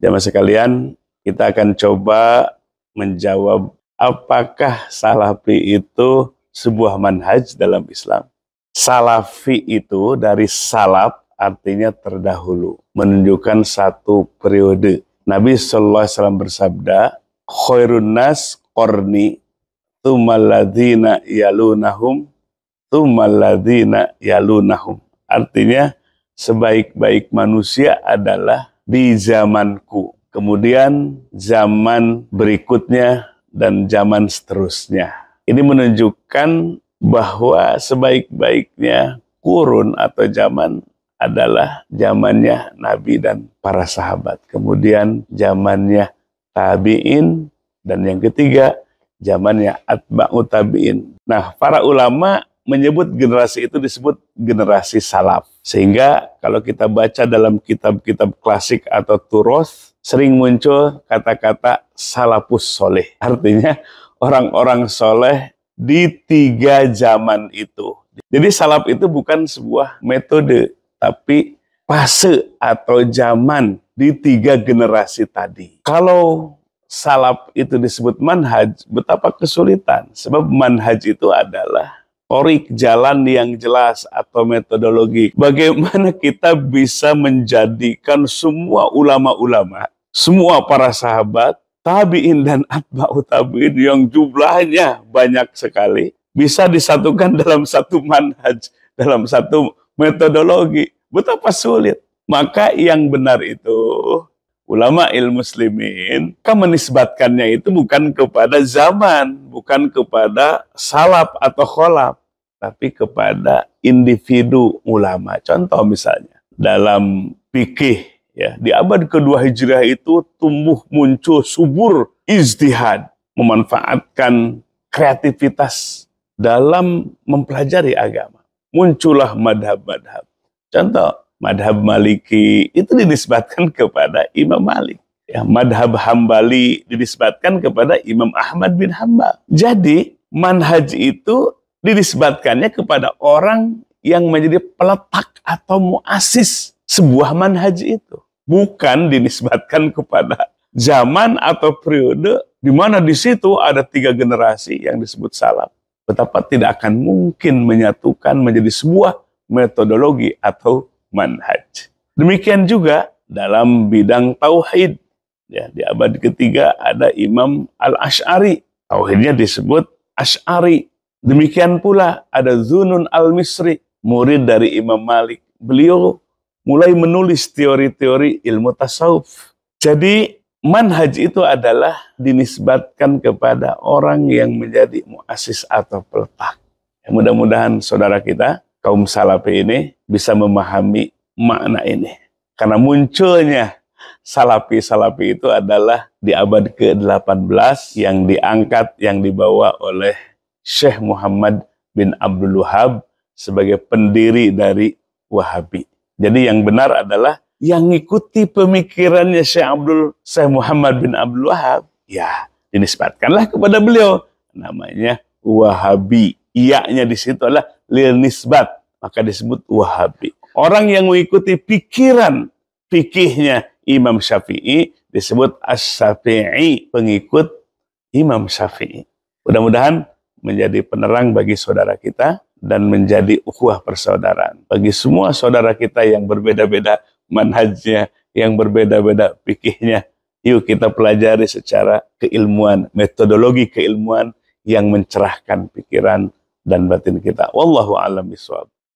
Jamaah sekalian, kita akan coba menjawab apakah salafi itu sebuah manhaj dalam Islam. Salafi itu dari salaf artinya terdahulu, menunjukkan satu periode. Nabi SAW bersabda, khairun nas qarni, tsummal yalunahum, tsummal yalunahum. Artinya, sebaik-baik manusia adalah di zamanku, kemudian zaman berikutnya, dan zaman seterusnya. Ini menunjukkan bahwa sebaik-baiknya kurun atau zaman adalah zamannya Nabi dan para sahabat. Kemudian zamannya tabi'in, dan yang ketiga zamannya atba'u tabi'in. Nah, para ulama menyebut generasi itu disebut generasi salaf. Sehingga kalau kita baca dalam kitab-kitab klasik atau turos, sering muncul kata-kata salafus soleh. Artinya orang-orang soleh di 3 zaman itu. Jadi salaf itu bukan sebuah metode, tapi fase atau zaman di 3 generasi tadi. Kalau salaf itu disebut manhaj, betapa kesulitan. Sebab manhaj itu adalah torik, jalan yang jelas atau metodologi. Bagaimana kita bisa menjadikan semua ulama-ulama, semua para sahabat, tabi'in dan atba'u tabi'in yang jumlahnya banyak sekali, bisa disatukan dalam satu manhaj, dalam satu metodologi. Betapa sulit. Maka yang benar itu, ulama muslimin kan menisbatkannya itu bukan kepada zaman, bukan kepada salaf atau kholaf, tapi kepada individu ulama. Contoh misalnya, dalam fikih, ya, di abad kedua Hijriah itu tumbuh muncul subur ijtihad, memanfaatkan kreativitas dalam mempelajari agama. Muncullah madhab-madhab. Contoh, madhab Maliki itu dinisbatkan kepada Imam Malik. Ya, madhab Hambali dinisbatkan kepada Imam Ahmad bin Hambal. Jadi, manhaj itu dinisbatkannya kepada orang yang menjadi peletak atau muasis sebuah manhaj itu. Bukan dinisbatkan kepada zaman atau periode di mana di situ ada 3 generasi yang disebut salaf. Betapa tidak akan mungkin menyatukan menjadi sebuah metodologi atau manhaj. Demikian juga dalam bidang tauhid. Ya, di abad ketiga ada Imam Al-Asy'ari. Tauhidnya disebut Asy'ari. Demikian pula ada Zunun Al-Misri, murid dari Imam Malik. Beliau mulai menulis teori-teori ilmu tasawuf. Jadi manhaj itu adalah dinisbatkan kepada orang yang menjadi muassis atau peletak. Ya, mudah-mudahan saudara kita, kaum salafi ini bisa memahami makna ini. Karena munculnya salafi-salafi itu adalah di abad ke-18 yang diangkat, yang dibawa oleh Syekh Muhammad bin Abdul Wahab sebagai pendiri dari Wahabi. Jadi yang benar adalah yang ngikuti pemikirannya Syekh Muhammad bin Abdul Wahab, ya dinisbatkanlah kepada beliau. Namanya Wahabi. Iya-nya di situ adalah lil nisbat, maka disebut Wahabi. Orang yang mengikuti pikiran fikihnya Imam Syafi'i disebut As-Syafi'i, pengikut Imam Syafi'i. Mudah-mudahan menjadi penerang bagi saudara kita dan menjadi ukhuwah persaudaraan bagi semua saudara kita yang berbeda-beda manhajnya, yang berbeda-beda fikihnya. Yuk kita pelajari secara keilmuan, metodologi keilmuan yang mencerahkan pikiran dan batin kita. Wallahu a'lam bishawab.